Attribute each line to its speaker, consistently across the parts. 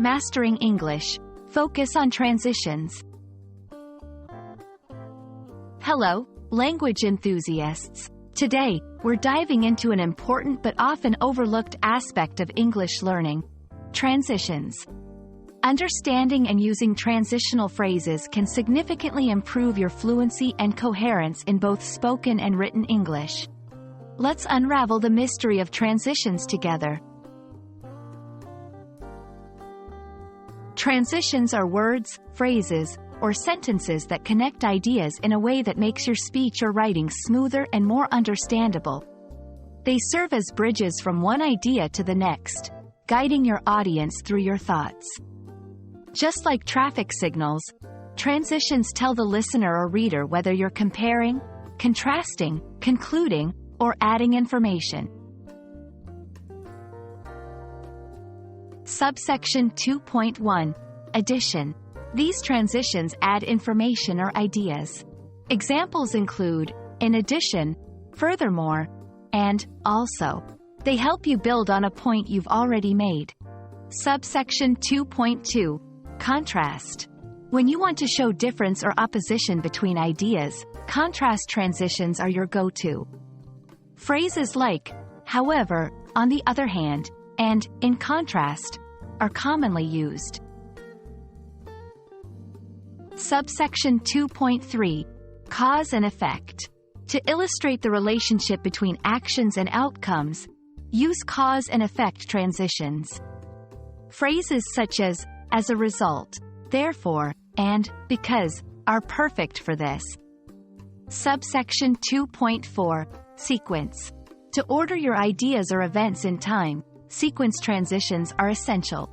Speaker 1: Mastering English. Focus on transitions. Hello, language enthusiasts. Today, we're diving into an important but often overlooked aspect of English learning: transitions. Understanding and using transitional phrases can significantly improve your fluency and coherence in both spoken and written English. Let's unravel the mystery of transitions together. Transitions are words, phrases, or sentences that connect ideas in a way that makes your speech or writing smoother and more understandable. They serve as bridges from one idea to the next, guiding your audience through your thoughts. Just like traffic signals, transitions tell the listener or reader whether you're comparing, contrasting, concluding, or adding information. Subsection 2.1. Addition. These transitions add information or ideas. Examples include, in addition, furthermore, and also. They help you build on a point you've already made. Subsection 2.2. Contrast. When you want to show difference or opposition between ideas, contrast transitions are your go-to. Phrases like, however, on the other hand, and, in contrast, are commonly used. Subsection 2.3. Cause and effect. To illustrate the relationship between actions and outcomes, use cause and effect transitions. Phrases such as a result, therefore, and because are perfect for this. Subsection 2.4. Sequence. To order your ideas or events in time, sequence transitions are essential.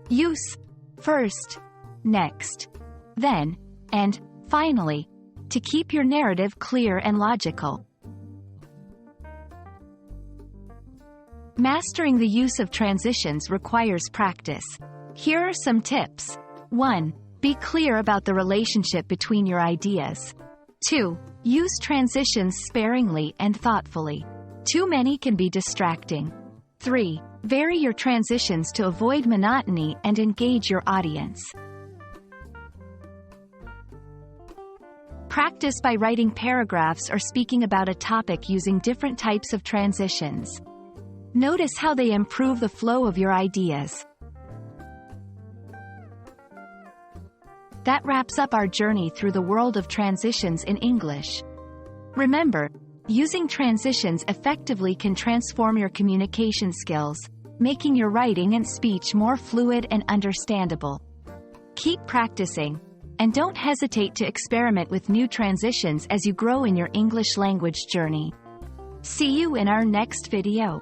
Speaker 1: Use first, next, then, and finally, to keep your narrative clear and logical. Mastering the use of transitions requires practice. Here are some tips. 1. Be clear about the relationship between your ideas. 2. Use transitions sparingly and thoughtfully. Too many can be distracting. 3. Vary your transitions to avoid monotony and engage your audience. Practice by writing paragraphs or speaking about a topic using different types of transitions. Notice how they improve the flow of your ideas. That wraps up our journey through the world of transitions in English. Remember, using transitions effectively can transform your communication skills, making your writing and speech more fluid and understandable. Keep practicing, and don't hesitate to experiment with new transitions as you grow in your English language journey. See you in our next video.